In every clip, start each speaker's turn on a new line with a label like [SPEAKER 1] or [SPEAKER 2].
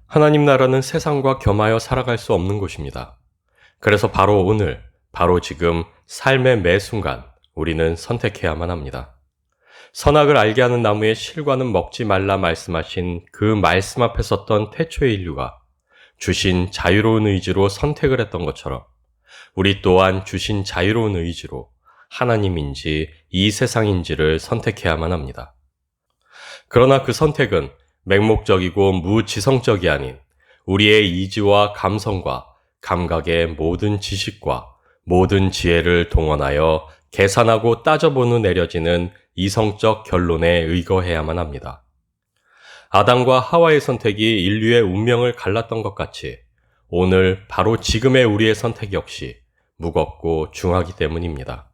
[SPEAKER 1] 하나님 나라는 세상과 겸하여 살아갈 수 없는 곳입니다. 그래서 바로 오늘, 바로 지금 삶의 매 순간 우리는 선택해야만 합니다. 선악을 알게 하는 나무의 실과는 먹지 말라 말씀하신 그 말씀 앞에 섰던 태초의 인류가 주신 자유로운 의지로 선택을 했던 것처럼 우리 또한 주신 자유로운 의지로 하나님인지 이 세상인지를 선택해야만 합니다. 그러나 그 선택은 맹목적이고 무지성적이 아닌 우리의 이지와 감성과 감각의 모든 지식과 모든 지혜를 동원하여 계산하고 따져본 후 내려지는 이성적 결론에 의거해야만 합니다. 아담과 하와의 선택이 인류의 운명을 갈랐던 것 같이 오늘 바로 지금의 우리의 선택 역시 무겁고 중하기 때문입니다.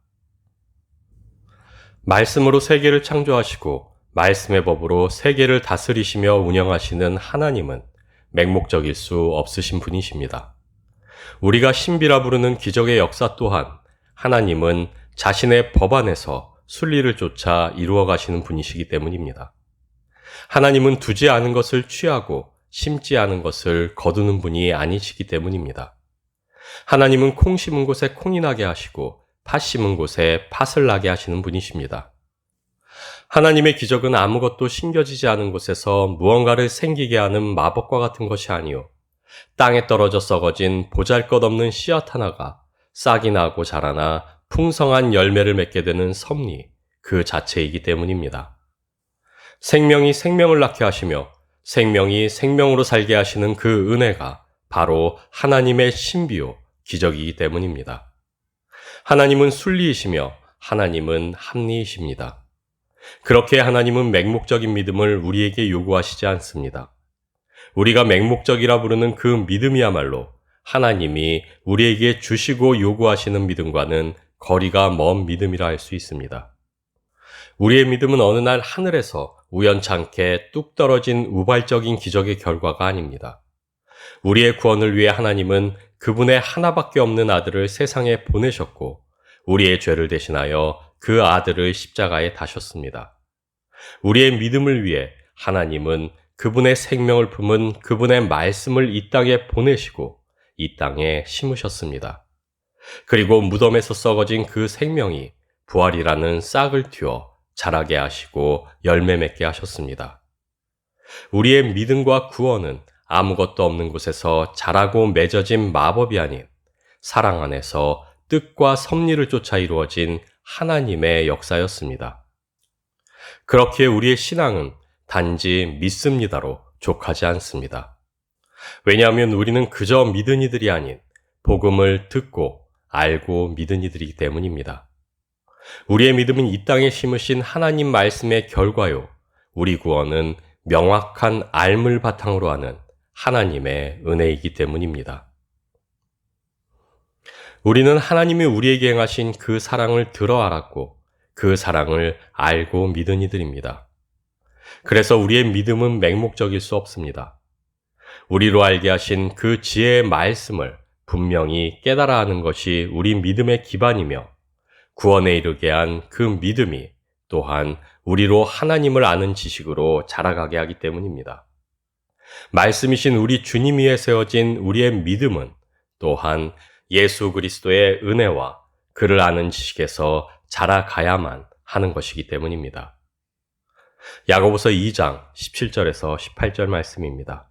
[SPEAKER 1] 말씀으로 세계를 창조하시고 말씀의 법으로 세계를 다스리시며 운영하시는 하나님은 맹목적일 수 없으신 분이십니다. 우리가 신비라 부르는 기적의 역사 또한 하나님은 자신의 법 안에서 순리를 쫓아 이루어 가시는 분이시기 때문입니다. 하나님은 두지 않은 것을 취하고 심지 않은 것을 거두는 분이 아니시기 때문입니다. 하나님은 콩 심은 곳에 콩이 나게 하시고 팥 심은 곳에 팥을 나게 하시는 분이십니다. 하나님의 기적은 아무것도 심겨지지 않은 곳에서 무언가를 생기게 하는 마법과 같은 것이 아니요 땅에 떨어져 썩어진 보잘것없는 씨앗 하나가 싹이 나고 자라나 풍성한 열매를 맺게 되는 섭리 그 자체이기 때문입니다. 생명이 생명을 낳게 하시며 생명이 생명으로 살게 하시는 그 은혜가 바로 하나님의 신비요 기적이기 때문입니다. 하나님은 순리이시며 하나님은 합리이십니다. 그렇게 하나님은 맹목적인 믿음을 우리에게 요구하시지 않습니다. 우리가 맹목적이라 부르는 그 믿음이야말로 하나님이 우리에게 주시고 요구하시는 믿음과는 거리가 먼 믿음이라 할 수 있습니다. 우리의 믿음은 어느 날 하늘에서 우연찮게 뚝 떨어진 우발적인 기적의 결과가 아닙니다. 우리의 구원을 위해 하나님은 그분의 하나밖에 없는 아들을 세상에 보내셨고 우리의 죄를 대신하여 그 아들을 십자가에 다셨습니다. 우리의 믿음을 위해 하나님은 그분의 생명을 품은 그분의 말씀을 이 땅에 보내시고 이 땅에 심으셨습니다. 그리고 무덤에서 썩어진 그 생명이 부활이라는 싹을 틔워 자라게 하시고 열매 맺게 하셨습니다. 우리의 믿음과 구원은 아무것도 없는 곳에서 자라고 맺어진 마법이 아닌 사랑 안에서 뜻과 섭리를 쫓아 이루어진 하나님의 역사였습니다. 그렇기에 우리의 신앙은 단지 믿습니다로 족하지 않습니다. 왜냐하면 우리는 그저 믿은 이들이 아닌 복음을 듣고 알고 믿은 이들이기 때문입니다. 우리의 믿음은 이 땅에 심으신 하나님 말씀의 결과요. 우리 구원은 명확한 알물 바탕으로 하는 하나님의 은혜이기 때문입니다. 우리는 하나님이 우리에게 행하신 그 사랑을 들어 알았고 그 사랑을 알고 믿은 이들입니다. 그래서 우리의 믿음은 맹목적일 수 없습니다. 우리로 알게 하신 그 지혜의 말씀을 분명히 깨달아 하는 것이 우리 믿음의 기반이며 구원에 이르게 한 그 믿음이 또한 우리로 하나님을 아는 지식으로 자라가게 하기 때문입니다. 말씀이신 우리 주님 위에 세워진 우리의 믿음은 또한 예수 그리스도의 은혜와 그를 아는 지식에서 자라가야만 하는 것이기 때문입니다. 야고보서 2장 17절에서 18절 말씀입니다.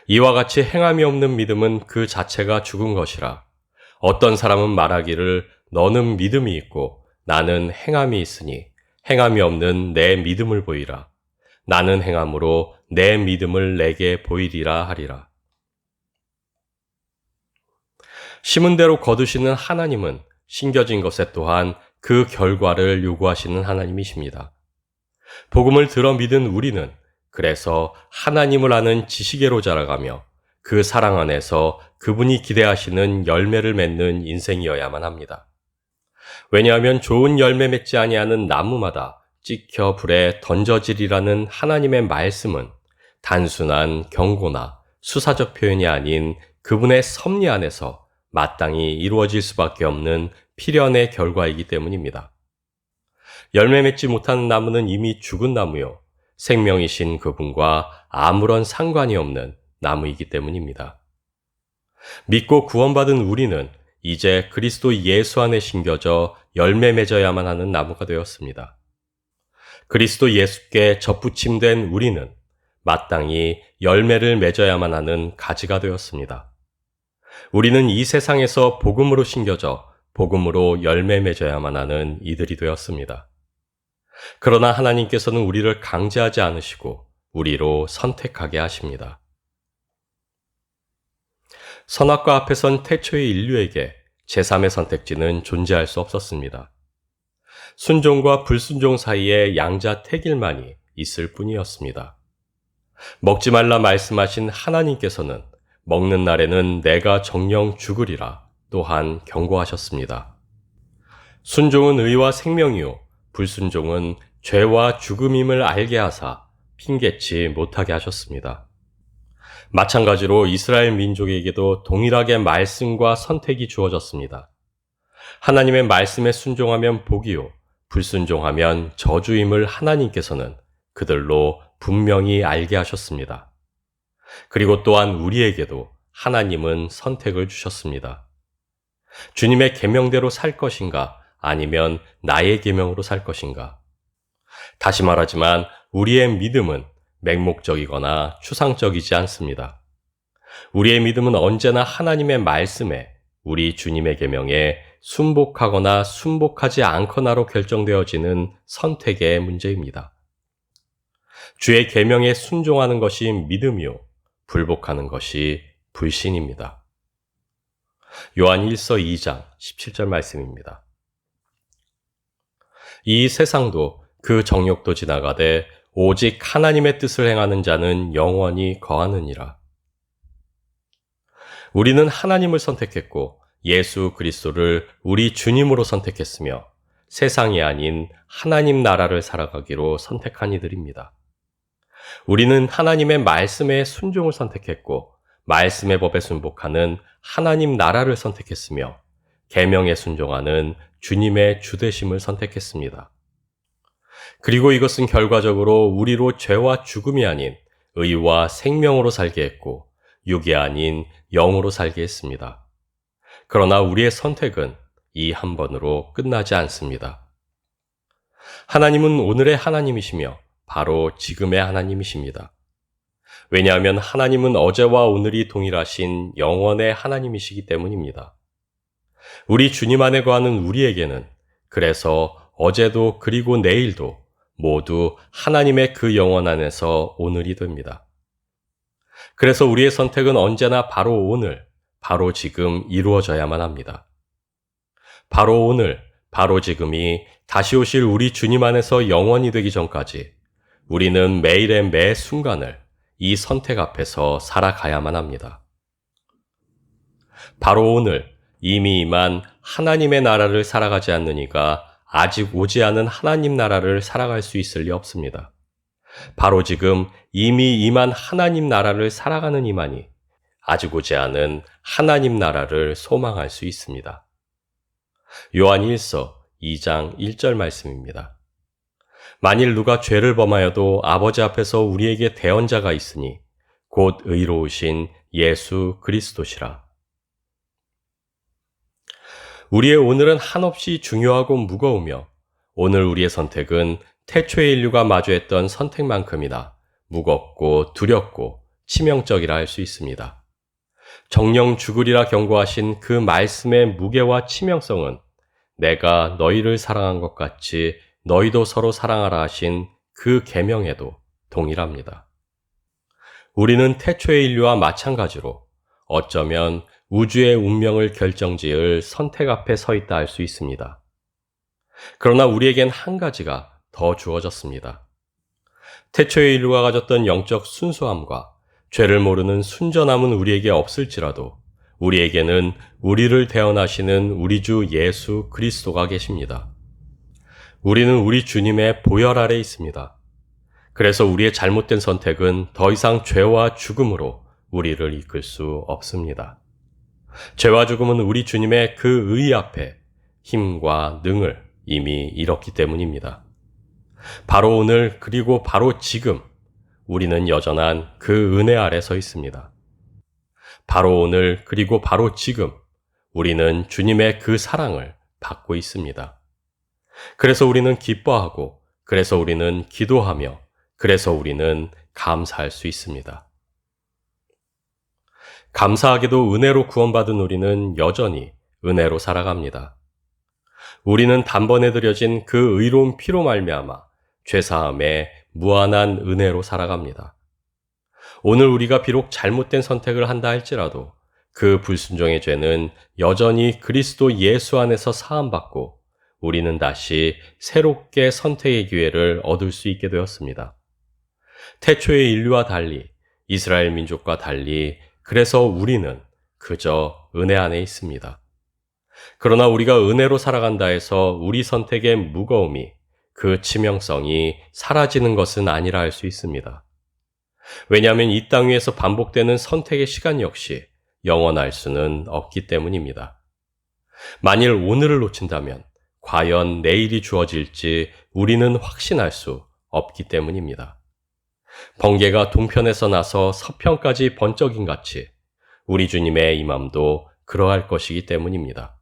[SPEAKER 1] 이와 같이 행함이 없는 믿음은 그 자체가 죽은 것이라 어떤 사람은 말하기를 너는 믿음이 있고 나는 행함이 있으니 행함이 없는 내 믿음을 보이라. 나는 행함으로 내 믿음을 내게 보이리라 하리라. 심은 대로 거두시는 하나님은 심겨진 것에 또한 그 결과를 요구하시는 하나님이십니다. 복음을 들어 믿은 우리는 그래서 하나님을 아는 지식으로 자라가며 그 사랑 안에서 그분이 기대하시는 열매를 맺는 인생이어야만 합니다. 왜냐하면 좋은 열매 맺지 아니하는 나무마다 찍혀 불에 던져지리라는 하나님의 말씀은 단순한 경고나 수사적 표현이 아닌 그분의 섭리 안에서 마땅히 이루어질 수밖에 없는 필연의 결과이기 때문입니다. 열매 맺지 못하는 나무는 이미 죽은 나무요. 생명이신 그분과 아무런 상관이 없는 나무이기 때문입니다. 믿고 구원받은 우리는 이제 그리스도 예수 안에 심겨져 열매 맺어야만 하는 나무가 되었습니다. 그리스도 예수께 접붙임된 우리는 마땅히 열매를 맺어야만 하는 가지가 되었습니다. 우리는 이 세상에서 복음으로 심겨져 복음으로 열매 맺어야만 하는 이들이 되었습니다. 그러나 하나님께서는 우리를 강제하지 않으시고 우리로 선택하게 하십니다. 선악과 앞에 선 태초의 인류에게 제3의 선택지는 존재할 수 없었습니다. 순종과 불순종 사이에 양자택일만이 있을 뿐이었습니다. 먹지 말라 말씀하신 하나님께서는 먹는 날에는 내가 정령 죽으리라 또한 경고하셨습니다. 순종은 의와 생명이요 불순종은 죄와 죽음임을 알게 하사 핑계치 못하게 하셨습니다. 마찬가지로 이스라엘 민족에게도 동일하게 말씀과 선택이 주어졌습니다. 하나님의 말씀에 순종하면 복이요 불순종하면 저주임을 하나님께서는 그들로 분명히 알게 하셨습니다. 그리고 또한 우리에게도 하나님은 선택을 주셨습니다. 주님의 계명대로 살 것인가 아니면 나의 계명으로 살 것인가? 다시 말하지만 우리의 믿음은 맹목적이거나 추상적이지 않습니다. 우리의 믿음은 언제나 하나님의 말씀에 우리 주님의 계명에 순복하거나 순복하지 않거나로 결정되어지는 선택의 문제입니다. 주의 계명에 순종하는 것이 믿음이요 불복하는 것이 불신입니다. 요한 1서 2장 17절 말씀입니다. 이 세상도 그 정욕도 지나가되 오직 하나님의 뜻을 행하는 자는 영원히 거하느니라. 우리는 하나님을 선택했고 예수 그리스도를 우리 주님으로 선택했으며 세상이 아닌 하나님 나라를 살아가기로 선택한 이들입니다. 우리는 하나님의 말씀에 순종을 선택했고 말씀의 법에 순복하는 하나님 나라를 선택했으며 계명에 순종하는 주님의 주되심을 선택했습니다. 그리고 이것은 결과적으로 우리로 죄와 죽음이 아닌 의와 생명으로 살게 했고 육이 아닌 영으로 살게 했습니다. 그러나 우리의 선택은 이 한 번으로 끝나지 않습니다. 하나님은 오늘의 하나님이시며 바로 지금의 하나님이십니다. 왜냐하면 하나님은 어제와 오늘이 동일하신 영원의 하나님이시기 때문입니다. 우리 주님 안에 거하는 우리에게는 그래서 어제도 그리고 내일도 모두 하나님의 그 영원 안에서 오늘이 됩니다. 그래서 우리의 선택은 언제나 바로 오늘, 바로 지금 이루어져야만 합니다. 바로 오늘, 바로 지금이 다시 오실 우리 주님 안에서 영원이 되기 전까지 우리는 매일의 매 순간을 이 선택 앞에서 살아가야만 합니다. 바로 오늘 이미 임한 하나님의 나라를 살아가지 않는 이가 아직 오지 않은 하나님 나라를 살아갈 수 있을 리 없습니다. 바로 지금 이미 임한 하나님 나라를 살아가는 이만이 아직 오지 않은 하나님 나라를 소망할 수 있습니다. 요한 1서 2장 1절 말씀입니다. 만일 누가 죄를 범하여도 아버지 앞에서 우리에게 대언자가 있으니 곧 의로우신 예수 그리스도시라. 우리의 오늘은 한없이 중요하고 무거우며 오늘 우리의 선택은 태초의 인류가 마주했던 선택만큼이나 무겁고 두렵고 치명적이라 할 수 있습니다. 정령 죽으리라 경고하신 그 말씀의 무게와 치명성은 내가 너희를 사랑한 것 같이 너희도 서로 사랑하라 하신 그 계명에도 동일합니다. 우리는 태초의 인류와 마찬가지로 어쩌면 우주의 운명을 결정지을 선택 앞에 서 있다 할 수 있습니다. 그러나 우리에겐 한 가지가 더 주어졌습니다. 태초의 인류가 가졌던 영적 순수함과 죄를 모르는 순전함은 우리에게 없을지라도 우리에게는 우리를 대언하시는 우리 주 예수 그리스도가 계십니다. 우리는 우리 주님의 보혈 아래 있습니다. 그래서 우리의 잘못된 선택은 더 이상 죄와 죽음으로 우리를 이끌 수 없습니다. 죄와 죽음은 우리 주님의 그 의 앞에 힘과 능을 이미 잃었기 때문입니다. 바로 오늘 그리고 바로 지금 우리는 여전한 그 은혜 아래 서 있습니다. 바로 오늘 그리고 바로 지금 우리는 주님의 그 사랑을 받고 있습니다. 그래서 우리는 기뻐하고, 그래서 우리는 기도하며, 그래서 우리는 감사할 수 있습니다. 감사하게도 은혜로 구원받은 우리는 여전히 은혜로 살아갑니다. 우리는 단번에 드려진 그 의로운 피로 말미암아 죄사함에 무한한 은혜로 살아갑니다. 오늘 우리가 비록 잘못된 선택을 한다 할지라도 그 불순종의 죄는 여전히 그리스도 예수 안에서 사함받고 우리는 다시 새롭게 선택의 기회를 얻을 수 있게 되었습니다. 태초의 인류와 달리, 이스라엘 민족과 달리, 그래서 우리는 그저 은혜 안에 있습니다. 그러나 우리가 은혜로 살아간다 해서 우리 선택의 무거움이, 그 치명성이 사라지는 것은 아니라 할 수 있습니다. 왜냐하면 이 땅 위에서 반복되는 선택의 시간 역시 영원할 수는 없기 때문입니다. 만일 오늘을 놓친다면 과연 내일이 주어질지 우리는 확신할 수 없기 때문입니다. 번개가 동편에서 나서 서편까지 번쩍인 같이 우리 주님의 임함도 그러할 것이기 때문입니다.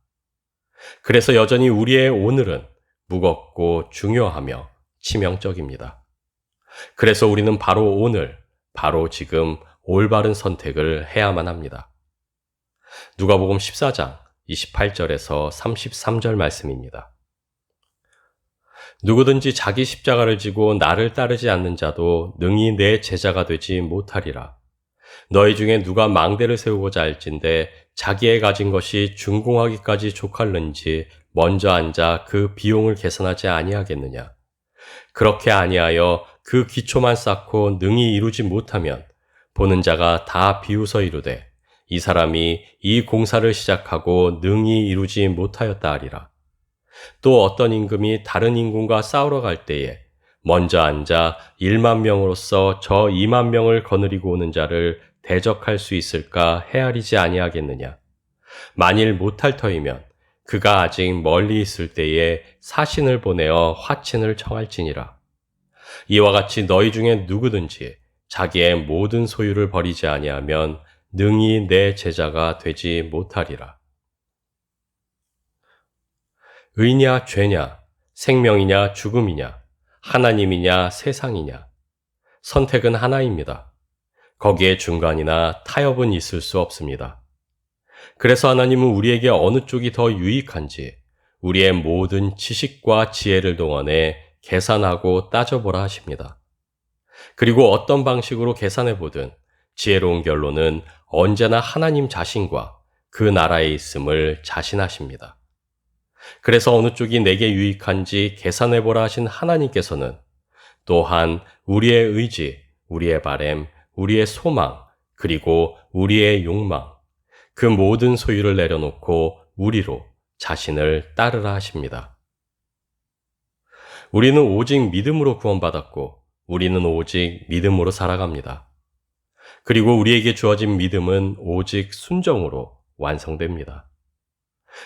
[SPEAKER 1] 그래서 여전히 우리의 오늘은 무겁고 중요하며 치명적입니다. 그래서 우리는 바로 오늘, 바로 지금 올바른 선택을 해야만 합니다. 누가복음 14장 28절에서 33절 말씀입니다. 누구든지 자기 십자가를 지고 나를 따르지 않는 자도 능히 내 제자가 되지 못하리라. 너희 중에 누가 망대를 세우고자 할진대 자기의 가진 것이 준공하기까지 족할는지 먼저 앉아 그 비용을 계산하지 아니하겠느냐. 그렇게 아니하여 그 기초만 쌓고 능히 이루지 못하면 보는 자가 다 비웃어 이르되 이 사람이 이 공사를 시작하고 능히 이루지 못하였다 하리라. 또 어떤 임금이 다른 임금과 싸우러 갈 때에 먼저 앉아 1만 명으로서 저 2만 명을 거느리고 오는 자를 대적할 수 있을까 헤아리지 아니하겠느냐. 만일 못할 터이면 그가 아직 멀리 있을 때에 사신을 보내어 화친을 청할지니라. 이와 같이 너희 중에 누구든지 자기의 모든 소유를 버리지 아니하면 능히 내 제자가 되지 못하리라. 의냐 죄냐, 생명이냐 죽음이냐, 하나님이냐 세상이냐. 선택은 하나입니다. 거기에 중간이나 타협은 있을 수 없습니다. 그래서 하나님은 우리에게 어느 쪽이 더 유익한지 우리의 모든 지식과 지혜를 동원해 계산하고 따져보라 하십니다. 그리고 어떤 방식으로 계산해보든 지혜로운 결론은 언제나 하나님 자신과 그 나라에 있음을 자신하십니다. 그래서 어느 쪽이 내게 유익한지 계산해보라 하신 하나님께서는 또한 우리의 의지, 우리의 바램, 우리의 소망, 그리고 우리의 욕망, 그 모든 소유를 내려놓고 우리로 자신을 따르라 하십니다. 우리는 오직 믿음으로 구원받았고 우리는 오직 믿음으로 살아갑니다. 그리고 우리에게 주어진 믿음은 오직 순종으로 완성됩니다.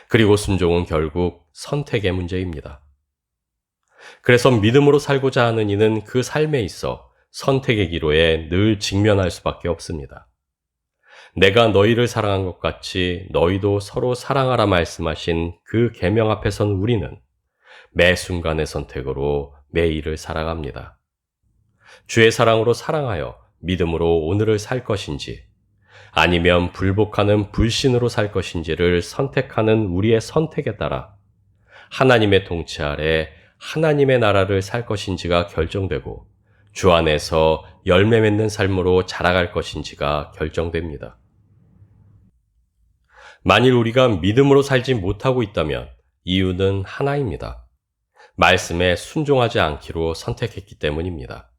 [SPEAKER 1] 그리고 순종은 결국 선택의 문제입니다. 그래서 믿음으로 살고자 하는 이는 그 삶에 있어 선택의 기로에 늘 직면할 수밖에 없습니다. 내가 너희를 사랑한 것 같이 너희도 서로 사랑하라 말씀하신 그 계명 앞에 선 우리는 매 순간의 선택으로 매일을 살아갑니다. 주의 사랑으로 사랑하여 믿음으로 오늘을 살 것인지 아니면 불복하는 불신으로 살 것인지를 선택하는 우리의 선택에 따라 하나님의 통치 아래 하나님의 나라를 살 것인지가 결정되고 주 안에서 열매 맺는 삶으로 자라갈 것인지가 결정됩니다. 만일 우리가 믿음으로 살지 못하고 있다면 이유는 하나입니다. 말씀에 순종하지 않기로 선택했기 때문입니다.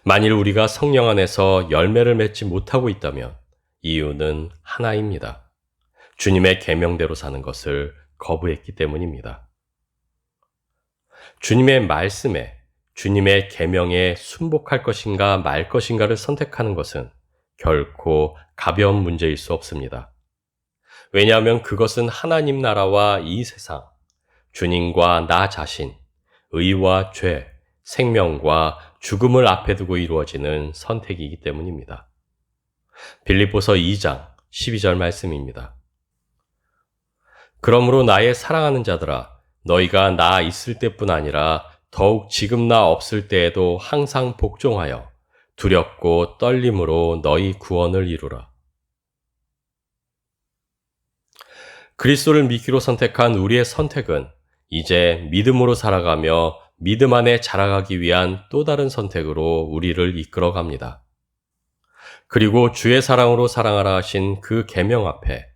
[SPEAKER 1] 만일 우리가 성령 안에서 열매를 맺지 못하고 있다면 이유는 하나입니다. 주님의 계명대로 사는 것을 거부했기 때문입니다. 주님의 말씀에, 주님의 계명에 순복할 것인가 말 것인가를 선택하는 것은 결코 가벼운 문제일 수 없습니다. 왜냐하면 그것은 하나님 나라와 이 세상, 주님과 나 자신, 의와 죄, 생명과 죽음을 앞에 두고 이루어지는 선택이기 때문입니다. 빌립보서 2장 12절 말씀입니다. 그러므로 나의 사랑하는 자들아, 너희가 나 있을 때뿐 아니라 더욱 지금 나 없을 때에도 항상 복종하여 두렵고 떨림으로 너희 구원을 이루라. 그리스도를 믿기로 선택한 우리의 선택은 이제 믿음으로 살아가며 믿음 안에 자라가기 위한 또 다른 선택으로 우리를 이끌어갑니다. 그리고 주의 사랑으로 사랑하라 하신 그 계명 앞에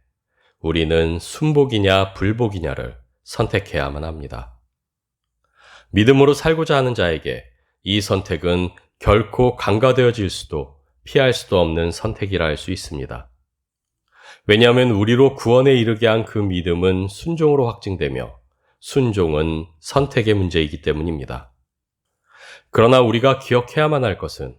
[SPEAKER 1] 우리는 순복이냐 불복이냐를 선택해야만 합니다. 믿음으로 살고자 하는 자에게 이 선택은 결코 간과되어질 수도 피할 수도 없는 선택이라 할 수 있습니다. 왜냐하면 우리로 구원에 이르게 한 그 믿음은 순종으로 확증되며 순종은 선택의 문제이기 때문입니다. 그러나 우리가 기억해야만 할 것은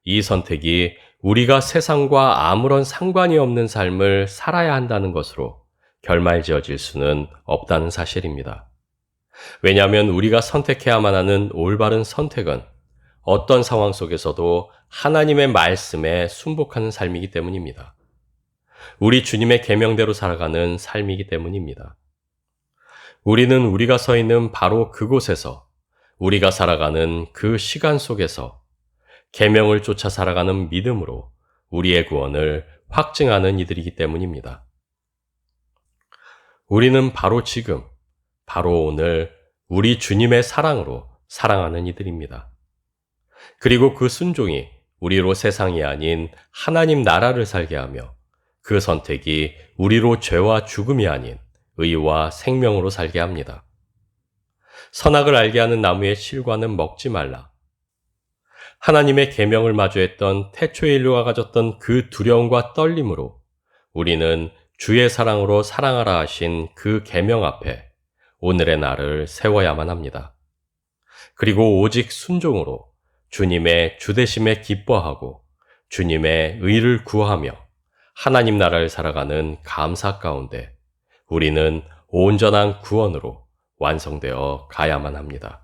[SPEAKER 1] 이 선택이 우리가 세상과 아무런 상관이 없는 삶을 살아야 한다는 것으로 결말지어질 수는 없다는 사실입니다. 왜냐하면 우리가 선택해야만 하는 올바른 선택은 어떤 상황 속에서도 하나님의 말씀에 순복하는 삶이기 때문입니다. 우리 주님의 계명대로 살아가는 삶이기 때문입니다. 우리는 우리가 서 있는 바로 그곳에서 우리가 살아가는 그 시간 속에서 계명을 쫓아 살아가는 믿음으로 우리의 구원을 확증하는 이들이기 때문입니다. 우리는 바로 지금, 바로 오늘 우리 주님의 사랑으로 사랑하는 이들입니다. 그리고 그 순종이 우리로 세상이 아닌 하나님 나라를 살게 하며 그 선택이 우리로 죄와 죽음이 아닌 의와 생명으로 살게 합니다. 선악을 알게 하는 나무의 실과는 먹지 말라. 하나님의 계명을 마주했던 태초의 인류가 가졌던 그 두려움과 떨림으로 우리는 주의 사랑으로 사랑하라 하신 그 계명 앞에 오늘의 나를 세워야만 합니다. 그리고 오직 순종으로 주님의 주되심에 기뻐하고 주님의 의를 구하며 하나님 나라를 살아가는 감사 가운데 우리는 온전한 구원으로 완성되어 가야만 합니다.